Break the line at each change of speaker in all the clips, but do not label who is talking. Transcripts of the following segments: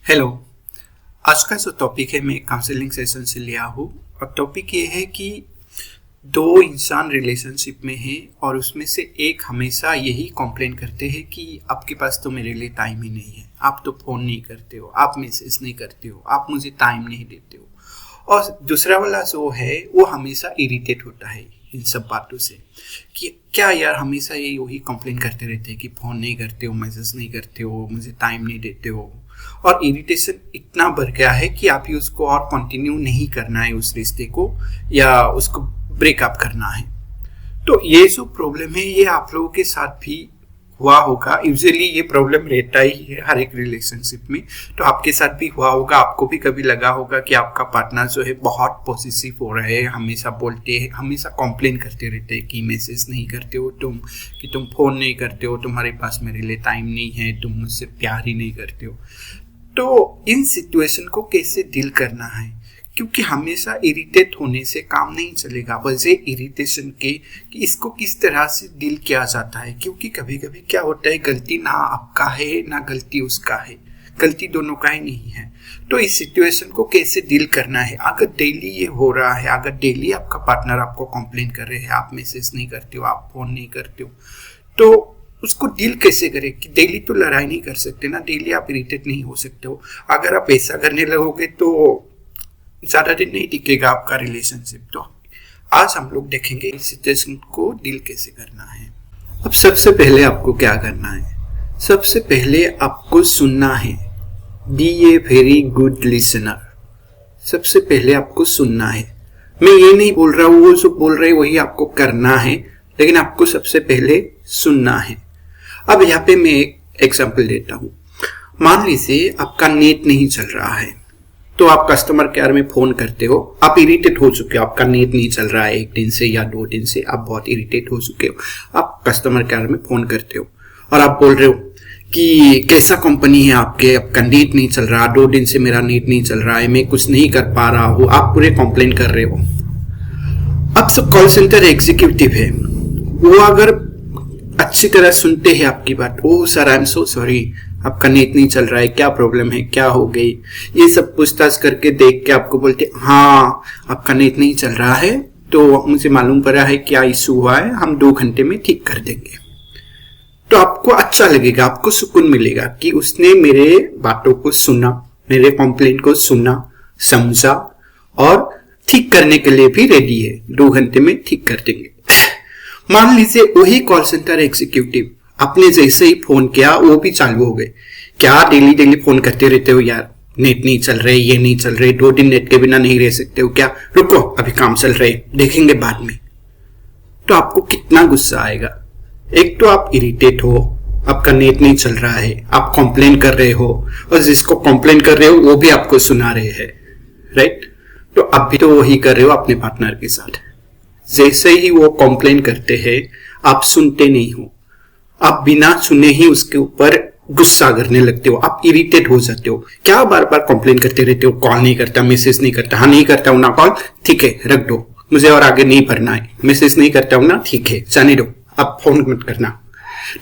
Hello. आज का जो टॉपिक है मैं काउंसलिंग सेशन से लिया हूँ और टॉपिक ये है कि दो इंसान रिलेशनशिप में है और उसमें से एक हमेशा यही कंप्लेन करते हैं कि आपके पास तो मेरे लिए टाइम ही नहीं है, आप तो फ़ोन नहीं करते हो, आप मैसेज नहीं करते हो, आप मुझे टाइम नहीं देते हो। और दूसरा वाला जो है वो हमेशा इरिटेट होता है इन सब बातों से कि क्या यार हमेशा ये वही कंप्लेन करते रहते हैं कि फ़ोन नहीं करते हो, मैसेज नहीं करते हो, मुझे टाइम नहीं देते हो। और इरिटेशन इतना बढ़ गया है कि आप ही उसको और कंटिन्यू नहीं करना है उस रिश्ते को, या उसको ब्रेकअप करना है। तो ये जो प्रॉब्लम है ये आप लोगों के साथ भी हुआ होगा। यूजुअली ये प्रॉब्लम रहता ही है हर एक रिलेशनशिप में, तो आपके साथ भी हुआ होगा। आपको भी कभी लगा होगा कि आपका पार्टनर जो है बहुत पॉसेसिव हो रहे हैं, हमेशा बोलते हैं, हमेशा कंप्लेन करते रहते हैं कि मैसेज नहीं करते हो तुम, कि तुम फ़ोन नहीं करते हो, तुम्हारे पास मेरे लिए टाइम नहीं है, तुम मुझसे प्यार ही नहीं करते हो। तो इन सिचुएशन को कैसे डील करना है, क्योंकि हमेशा इरिटेट होने से काम नहीं चलेगा। वजह इरिटेशन के कि इसको किस तरह से डील किया जाता है, क्योंकि कभी कभी क्या होता है गलती ना आपका है ना गलती उसका है, गलती दोनों का ही नहीं है। तो इस सिचुएशन को कैसे डील करना है। अगर डेली ये हो रहा है, अगर डेली आपका पार्टनर आपको कंप्लेन कर रहे हैं, आप मैसेज नहीं करते हो, आप फोन नहीं करते हो, तो उसको डील कैसे करें। कि डेली तो लड़ाई नहीं कर सकते ना, डेली आप इरिटेट नहीं हो सकते हो। अगर आप ऐसा करने लगोगे तो ज़्यादा दिन नहीं टिकेगा आपका रिलेशनशिप। तो आज हम लोग देखेंगे इस सिचुएशन को डील कैसे करना है। अब सबसे पहले आपको क्या करना है, सबसे पहले आपको सुनना है। Be a very good listener. सबसे पहले आपको सुनना है। मैं ये नहीं बोल रहा हूँ वो जो बोल रहे वही आपको करना है, लेकिन आपको सबसे पहले सुनना है। अब यहाँ पे मैं एक एग्जाम्पल देता हूँ। मान लीजिए आपका नेट नहीं चल रहा है, तो आप कस्टमर केयर में फोन करते हो, आप इरिटेट हो चुके हो, आपका नेट नहीं चल रहा है 1 दिन से या 2 दिन से, आप बहुत इरिटेट हो चुके हो। आप कस्टमर केयर में फोन करते हो और आप बोल रहे हो कि कैसा कंपनी है आपके, आपका नेट नहीं चल रहा, 2 दिन से मेरा नेट नहीं चल रहा है, मैं कुछ नहीं कर पा रहा हूँ, आप पूरे कंप्लेन कर रहे हो। अब जो कॉल सेंटर एग्जीक्यूटिव है वो अगर अच्छी तरह सुनते हैं आपकी बात, oh sir I am so sorry, आपका नेट नहीं चल रहा है, क्या प्रॉब्लम है, क्या हो गई, ये सब पूछताछ करके देख के आपको बोलते हाँ आपका नेट नहीं चल रहा है, तो मुझे मालूम पड़ा है क्या इशू हुआ है, हम 2 घंटे में ठीक कर देंगे। तो आपको अच्छा लगेगा, आपको सुकून मिलेगा कि उसने मेरे बातों को सुना, मेरे कंप्लेंट को सुना, समझा और ठीक करने के लिए भी रेडी है, 2 घंटे में ठीक कर देंगे। मान लीजिए वही कॉल सेंटर एग्जीक्यूटिव आपने जैसे ही फोन किया वो भी चालू हो गए, क्या डेली डेली फोन करते रहते हो यार, नेट नहीं चल रहे, ये नहीं चल रहे, 2 दिन नेट के बिना नहीं रह सकते हो क्या, रुको अभी काम चल रहे, देखेंगे बाद में। तो आपको कितना गुस्सा आएगा। एक तो आप इरिटेट हो, आपका नेट नहीं चल रहा है, आप कंप्लेन कर रहे हो और जिसको कंप्लेन कर रहे हो वो भी आपको सुना रहे हैं, राइट। तो आप भी तो वही कर रहे हो अपने पार्टनर के साथ। जैसे ही वो कंप्लेन करते हैं आप सुनते नहीं हो, आप बिना सुने ही उसके ऊपर गुस्सा करने लगते हो, आप इरिटेट हो जाते हो। क्या बार बार कंप्लेन करते रहते हो, कॉल नहीं करता, मैसेज नहीं करता, हाँ नहीं करता हूं ना कॉल, ठीक है रख दो, मुझे और आगे नहीं पढ़ना है, मैसेज नहीं करता हूं ना, ठीक है जाने दो, आप फोन मत करना।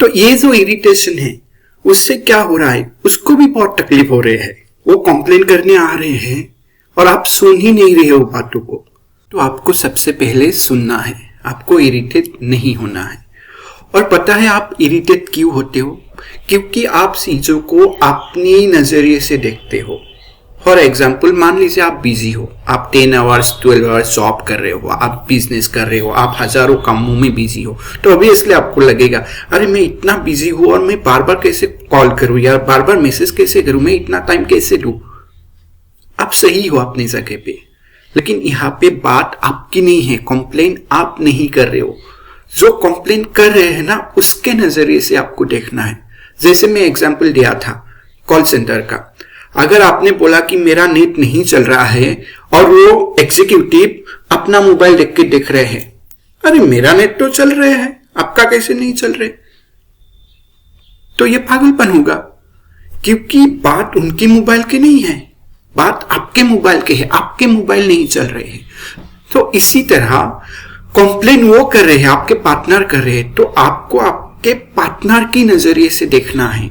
तो ये जो इरिटेशन है उससे क्या हो रहा है, उसको भी बहुत तकलीफ हो रही है, वो कंप्लेन करने आ रहे हैं और आप सुन ही नहीं रहे हो बातों को। तो आपको सबसे पहले सुनना है, आपको इरिटेट नहीं होना है। और पता है आप इरिटेट क्यों होते हो, क्योंकि आप चीजों को अपनी नजरिए से देखते हो। फॉर एग्जाम्पल मान लीजिए आप बिजी हो, आप 10 आवर्स 12 आवर्स जॉब कर रहे हो, आप बिजनेस कर रहे हो, आप हजारों कामों में बिजी हो, तो ऑब्वियसली आपको लगेगा अरे मैं इतना बिजी हूं और मैं बार बार कैसे कॉल करूं यार, बार बार मैसेज कैसे करूं, मैं इतना टाइम कैसे दूं। आप सही हो अपनी जगह पे, लेकिन यहाँ पे बात आपकी नहीं है, कंप्लेन आप नहीं कर रहे हो, जो कंप्लेन कर रहे हैं ना उसके नजरिए से आपको देखना है। जैसे मैं एग्जांपल दिया था कॉल सेंटर का, अगर आपने बोला कि मेरा नेट नहीं चल रहा है और वो एग्जीक्यूटिव अपना मोबाइल देख के देख रहे हैं, अरे मेरा नेट तो चल रहे हैं, आपका कैसे नहीं चल रहे, तो ये पागलपन होगा, क्योंकि बात उनके मोबाइल की नहीं है, बात आपके मोबाइल के है, आपके मोबाइल नहीं चल रहे हैं। तो इसी तरह कंप्लेन वो कर रहे हैं, आपके पार्टनर कर रहे हैं, तो आपको आपके पार्टनर की नजरिए से देखना है,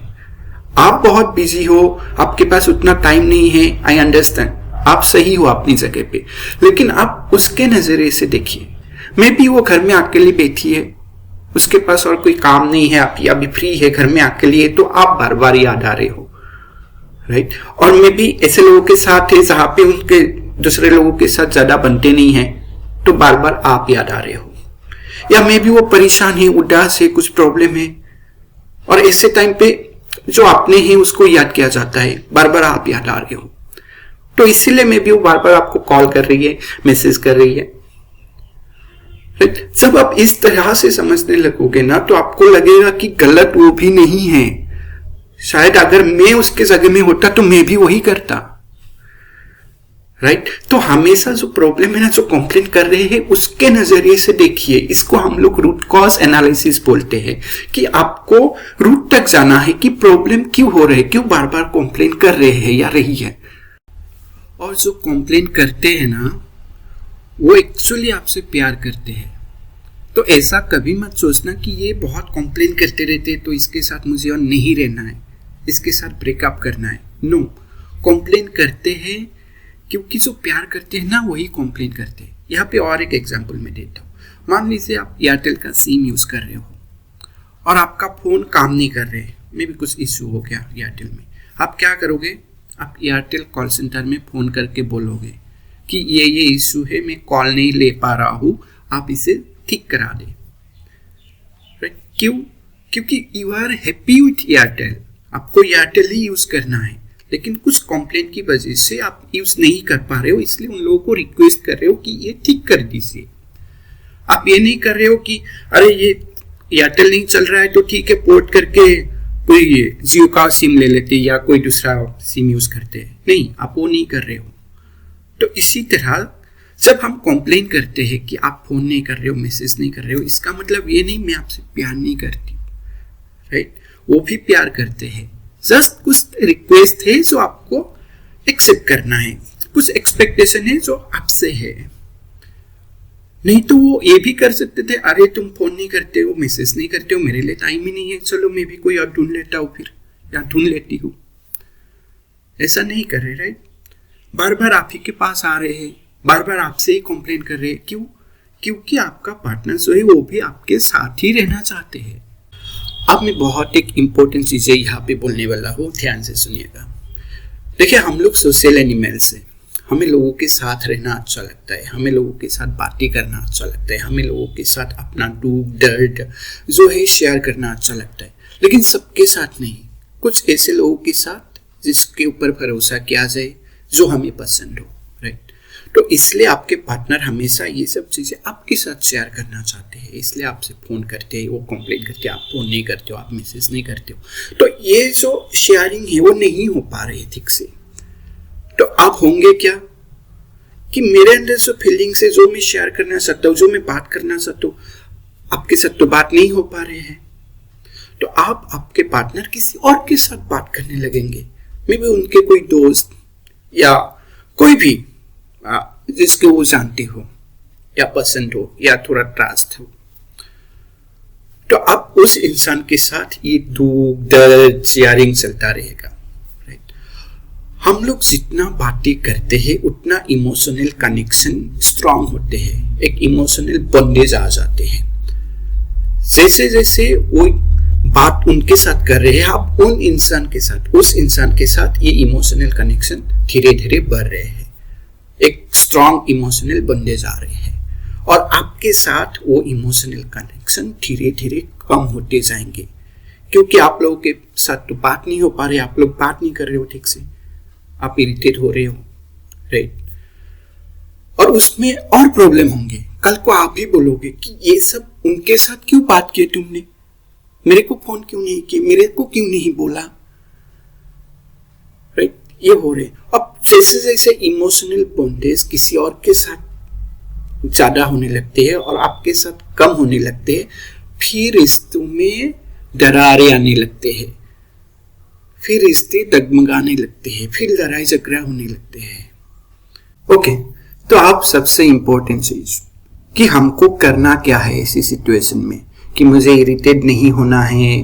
आप बहुत बिजी हो, आपके पास उतना टाइम नहीं है, आई अंडरस्टैंड, आप सही हो अपनी जगह पे, लेकिन आप उसके नजरिए से देखिए। मे बी वो घर में अकेली बैठी है, उसके पास और कोई काम नहीं है, आप अभी फ्री है, घर में अकेली है, तो आप बार बार याद आ रहे हो, राइट। और मे बी ऐसे लोगों के साथ है जहां पे उनके दूसरे लोगों के साथ ज्यादा बनते नहीं है, तो बार बार आप याद आ रहे हो। या मे बी वो परेशान है, उदास है, कुछ प्रॉब्लम है, और ऐसे टाइम पे जो आपने है उसको याद किया जाता है, बार बार आप याद आ रहे हो, तो इसीलिए मे बी वो बार बार आपको कॉल कर रही है, मैसेज कर रही है। जब आप इस तरह से समझने लगोगे ना, तो आपको लगेगा कि गलत वो भी नहीं है, शायद अगर मैं उसके जगह में होता तो मैं भी वही करता, राइट। तो हमेशा जो प्रॉब्लम है ना, जो कंप्लेन कर रहे हैं, उसके नजरिए से देखिए। इसको हम लोग रूट कॉज एनालिसिस बोलते हैं, कि आपको रूट तक जाना है कि प्रॉब्लम क्यों हो रहे है, क्यों बार बार कंप्लेन कर रहे हैं या रही है। और जो कंप्लेन करते हैं ना, वो एक्चुअली आपसे प्यार करते हैं। तो ऐसा कभी मत सोचना कि ये बहुत कंप्लेन करते रहते हैं तो इसके साथ मुझे और नहीं रहना है, इसके साथ ब्रेकअप करना है। नो, कंप्लेन करते हैं क्योंकि जो प्यार करते हैं ना, वही कंप्लेन करते हैं। यहाँ पे और एक एग्जांपल मैं देता हूँ। मान लीजिए आप एयरटेल का सिम यूज कर रहे हो और आपका फोन काम नहीं कर रहे, मे भी कुछ इश्यू हो गया एयरटेल में। आप क्या करोगे? आप एयरटेल कॉल सेंटर में फोन करके बोलोगे कि ये इश्यू है, मैं कॉल नहीं ले पा रहा हूँ, आप इसे ठीक करा दे, राइट। क्यों? क्योंकि you are happy with Airtel, आपको एयरटेल ही यूज करना है, लेकिन कुछ कंप्लेंट की वजह से आप यूज नहीं कर पा रहे हो, इसलिए उन लोगों को रिक्वेस्ट कर रहे हो कि ये ठीक कर दीजिए। आप ये नहीं कर रहे हो कि अरे ये एयरटेल नहीं चल रहा है तो ठीक है, पोर्ट करके कोई जियो का सिम ले लेते या कोई दूसरा सिम यूज करते हैं। नहीं, आप वो नहीं कर रहे हो। तो इसी तरह जब हम कंप्लेन करते हैं कि आप फोन नहीं कर रहे हो, मैसेज नहीं कर रहे हो, इसका मतलब ये नहीं मैं आपसे प्यार नहीं करती, राइट। वो भी प्यार करते हैं, जस्ट कुछ रिक्वेस्ट है जो आपको एक्सेप्ट करना है, कुछ एक्सपेक्टेशन है जो आपसे है। नहीं तो वो ये भी कर सकते थे, अरे तुम फोन नहीं करते हो, मैसेज नहीं करते हो, मेरे लिए टाइम ही नहीं है, चलो मैं भी कोई और ढूंढ लेता हूँ फिर, या ढूंढ लेती हूँ। ऐसा नहीं कर रहे, राइट। बार बार आप ही के पास आ रहे हैं, बार बार आपसे ही कंप्लेन कर रहे हैं। क्यों? क्योंकि आपका पार्टनर जो है वो भी आपके साथ ही रहना चाहते हैं। अब मैं बहुत एक इम्पोर्टेंट चीज़ें यहाँ पे बोलने वाला हूँ, ध्यान से सुनिएगा। देखिए, हम लोग सोशल एनिमल्स हैं, हमें लोगों के साथ रहना अच्छा लगता है, हमें लोगों के साथ बातें करना अच्छा लगता है, हमें लोगों के साथ अपना दुख दर्द जो है शेयर करना अच्छा लगता है, लेकिन सबके साथ नहीं। कुछ ऐसे लोगों के साथ जिसके ऊपर भरोसा किया जाए, जो हमें पसंद हो, राइट। तो इसलिए आपके पार्टनर हमेशा ये सब चीज़ें आपके साथ शेयर करना चाहते हैं, इसलिए आपसे फ़ोन करते हैं, वो कंप्लेंट करते हैं, आप फ़ोन नहीं करते हो, आप मैसेज नहीं करते हो। तो ये जो शेयरिंग है वो नहीं हो पा रही है ठीक से। तो आप होंगे क्या कि मेरे अंदर जो फीलिंग्स है, जो मैं शेयर करना चाहता हूँ, जो मैं बात करना चाहता हूँ, आपके साथ तो बात नहीं हो पा रहे हैं। तो आप आपके पार्टनर किसी और के साथ बात करने लगेंगे, मे बी उनके कोई दोस्त या कोई भी जिसके वो जानते हो या पसंद हो या थोड़ा ट्रस्ट हो। तो आप उस इंसान के साथ ये दुख दर्द शेयरिंग चलता रहेगा, राइट। हम लोग जितना बातें करते हैं उतना इमोशनल कनेक्शन स्ट्रांग होते हैं, एक इमोशनल बॉन्डेज आ जाते हैं। जैसे जैसे वो बात उनके साथ कर रहे हैं, आप उन इंसान के साथ, उस इंसान के साथ ये इमोशनल कनेक्शन धीरे धीरे बढ़ रहे हैं, एक स्ट्रांग इमोशनल बॉन्डेज आ रहे हैं, और आपके साथ वो इमोशनल कनेक्शन धीरे धीरे कम होते जाएंगे, क्योंकि आप लोगों के साथ तो बात नहीं हो पा रहे, आप लोग बात नहीं कर रहे हो ठीक से, आप इरिटेट हो रहे हो, राइट। और उसमें और प्रॉब्लम होंगे। कल को आप भी बोलोगे कि ये सब उनके साथ क्यों बात की तुमने, मेरे को फोन क्यों नहीं किया, मेरे को क्यों नहीं बोला, राइट। ये हो रहे। अब जैसे जैसे इमोशनल बॉन्डेज किसी और के साथ ज्यादा होने लगते हैं और आपके साथ कम होने लगते हैं, फिर रिश्तों में दरारें आने लगते हैं, फिर रिश्ते डगमगाने लगते हैं, फिर लड़ाई झगड़ा होने लगते हैं। ओके, तो आप सबसे इम्पोर्टेंट चीज कि हमको करना क्या है ऐसी सिचुएशन में, कि मुझे इरिटेट नहीं होना है,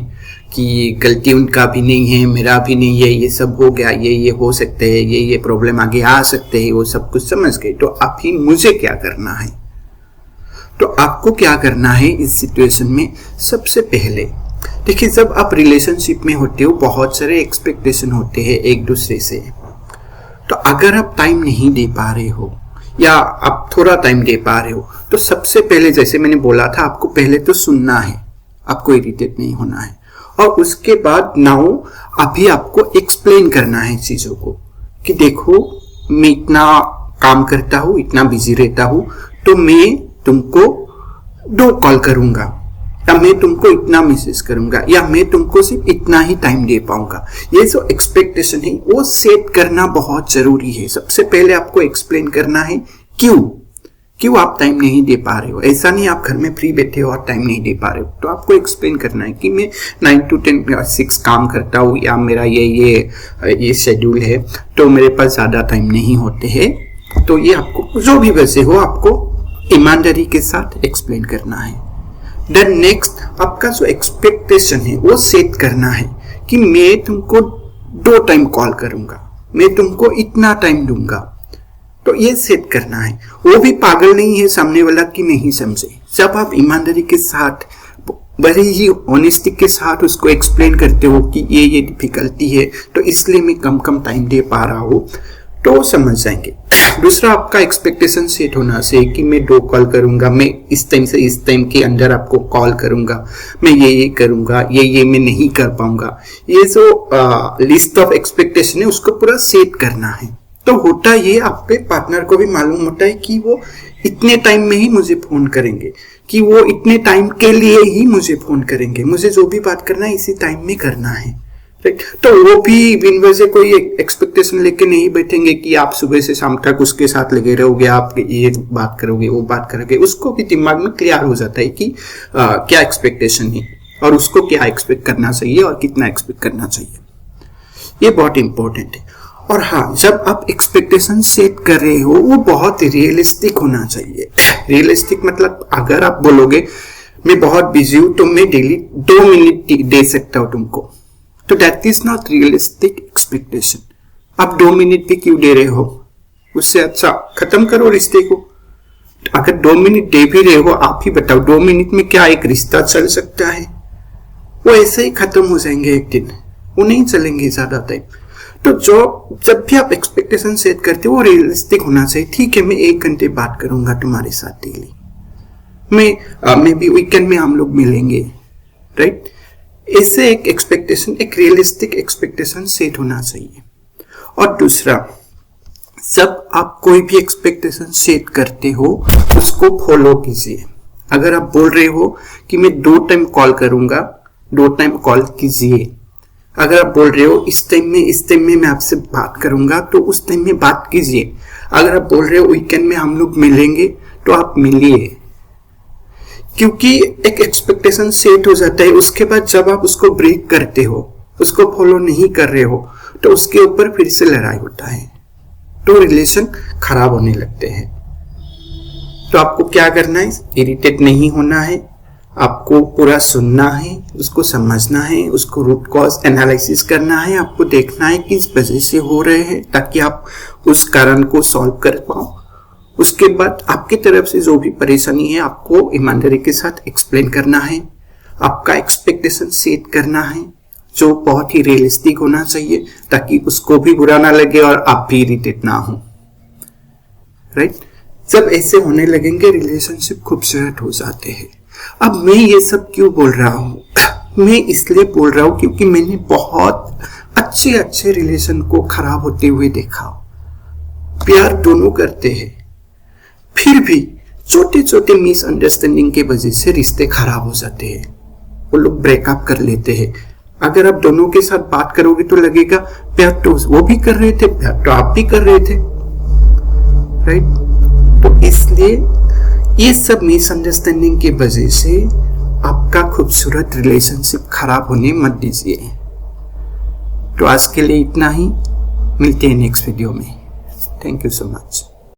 कि गलती उनका भी नहीं है, मेरा भी नहीं है, ये सब हो गया, ये हो सकते हैं, ये प्रॉब्लम आगे आ सकते हैं, वो सब कुछ समझ गए। तो अभी मुझे क्या करना है? तो आपको क्या करना है इस सिचुएशन में? सबसे पहले देखिए, जब आप रिलेशनशिप में होते हो बहुत सारे एक्सपेक्टेशन होते हैं एक दूसरे से। तो अगर आप टाइम नहीं दे पा रहे हो या आप थोड़ा टाइम दे पा रहे हो, तो सबसे पहले जैसे मैंने बोला था, आपको पहले तो सुनना है, आपको इरिटेट नहीं होना है। और उसके बाद नाउ अभी आपको एक्सप्लेन करना है चीजों को कि देखो, मैं इतना काम करता हूँ, इतना बिजी रहता हूँ, तो मैं तुमको 2 कॉल करूंगा, या मैं तुमको इतना मैसेज करूंगा, या मैं तुमको सिर्फ इतना ही टाइम दे पाऊंगा। ये जो एक्सपेक्टेशन है वो सेट करना बहुत जरूरी है। सबसे पहले आपको एक्सप्लेन करना है क्यों आप टाइम नहीं दे पा रहे हो। ऐसा नहीं आप घर में फ्री बैठे हो और टाइम नहीं दे पा रहे हो। तो आपको एक्सप्लेन करना है कि मैं 9 to 10 या 6 काम करता हूँ, या मेरा ये शेड्यूल है, तो मेरे पास ज्यादा टाइम नहीं होते हैं। तो ये आपको जो भी वैसे हो, आपको ईमानदारी के साथ एक्सप्लेन करना है। देन नेक्स्ट, आपका जो एक्सपेक्टेशन है वो सेट करना है कि मैं तुमको 2 टाइम कॉल करूंगा, मैं तुमको इतना टाइम दूंगा। तो ये सेट करना है। वो भी पागल नहीं है सामने वाला कि नहीं समझे। जब आप ईमानदारी के साथ, बड़े ही ऑनेस्टी के साथ उसको एक्सप्लेन करते हो कि ये डिफिकल्टी है, तो इसलिए मैं कम टाइम दे पा रहा हूँ, तो वो समझ जाएंगे। दूसरा, आपका एक्सपेक्टेशन सेट होना चाहिए कि मैं 2 कॉल करूंगा, मैं इस टाइम से इस टाइम के अंदर आपको कॉल करूंगा, मैं ये करूंगा, ये मैं नहीं कर पाऊंगा। ये जो लिस्ट ऑफ एक्सपेक्टेशन है उसको पूरा सेट करना है। तो होता ये, आपके पार्टनर को भी मालूम होता है कि वो इतने टाइम में ही मुझे फोन करेंगे, कि वो इतने टाइम के लिए ही मुझे फोन करेंगे, मुझे जो भी बात करना है इसी टाइम में करना है, राइट। तो वो भी बिन वजह कोई एक्सपेक्टेशन लेके नहीं बैठेंगे कि आप सुबह से शाम तक उसके साथ लगे रहोगे, आप ये बात करोगे, वो बात करोगे। उसको भी दिमाग में क्लियर हो जाता है कि क्या एक्सपेक्टेशन है और उसको क्या एक्सपेक्ट करना चाहिए और कितना एक्सपेक्ट करना चाहिए। ये बहुत इंपॉर्टेंट है। और हाँ, जब आप एक्सपेक्टेशन सेट कर रहे हो वो बहुत रियलिस्टिक होना चाहिए। रियलिस्टिक मतलब, अगर आप बोलोगे मैं बहुत बिजी हूं तो मैं डेली 2 मिनट दे सकता हूं तुमको, तो that is not realistic expectation. आप 2 मिनट भी क्यों दे रहे हो? उससे अच्छा खत्म करो रिश्ते को। अगर 2 मिनट दे भी रहे हो, आप ही बताओ 2 मिनट में क्या एक रिश्ता चल सकता है? वो ऐसे ही खत्म हो जाएंगे एक दिन, वो नहीं चलेंगे ज्यादा टाइम। तो जब भी आप एक्सपेक्टेशन सेट करते हो वो रियलिस्टिक होना चाहिए। ठीक है, मैं 1 घंटे बात करूंगा तुम्हारे साथ डेली, मैं भी वीकेंड में हम लोग मिलेंगे, राइट। ऐसे एक एक्सपेक्टेशन, एक रियलिस्टिक एक्सपेक्टेशन सेट होना चाहिए। और दूसरा, जब आप कोई भी एक्सपेक्टेशन सेट करते हो उसको फॉलो कीजिए। अगर आप बोल रहे हो कि मैं 2 टाइम कॉल करूंगा, 2 टाइम कॉल कीजिए। अगर आप बोल रहे हो इस टाइम में मैं आपसे बात करूंगा, तो उस टाइम में बात कीजिए। अगर आप बोल रहे हो वीकेंड में हम लोग मिलेंगे, तो आप मिलिए। क्योंकि एक एक्सपेक्टेशन सेट हो जाता है, उसके बाद जब आप उसको ब्रेक करते हो, उसको फॉलो नहीं कर रहे हो, तो उसके ऊपर फिर से लड़ाई होता है, तो रिलेशन खराब होने लगते हैं। तो आपको क्या करना है? इरिटेट नहीं होना है, आपको पूरा सुनना है, उसको समझना है, उसको रूट कॉज एनालिसिस करना है, आपको देखना है किस वजह से हो रहे हैं, ताकि आप उस कारण को सॉल्व कर पाओ। उसके बाद आपकी तरफ से जो भी परेशानी है आपको ईमानदारी के साथ एक्सप्लेन करना है। आपका एक्सपेक्टेशन सेट करना है जो बहुत ही रियलिस्टिक होना चाहिए, ताकि उसको भी बुरा ना लगे और आप भी इरिटेट ना हो, राइट। जब ऐसे होने लगेंगे रिलेशनशिप खूबसूरत हो जाते हैं। अब मैं ये सब क्यों बोल रहा हूँ? मैं इसलिए बोल रहा हूँ क्योंकि मैंने बहुत अच्छे रिलेशन को खराब होते हुए देखा। प्यार दोनों करते हैं, फिर भी छोटे मिसअंडरस्टैंडिंग के वजह से रिश्ते खराब हो जाते हैं, वो लोग ब्रेकअप कर लेते हैं। अगर आप दोनों के साथ बात करोगे तो लगेगा प्यार तो वो भी कर रहे थे, प्यार तो आप भी कर रहे थे, राइट। तो इसलिए ये सब मिसअंडरस्टैंडिंग की वजह से आपका खूबसूरत रिलेशनशिप खराब होने मत दीजिए। तो आज के लिए इतना ही, मिलते हैं नेक्स्ट वीडियो में। Thank you so much.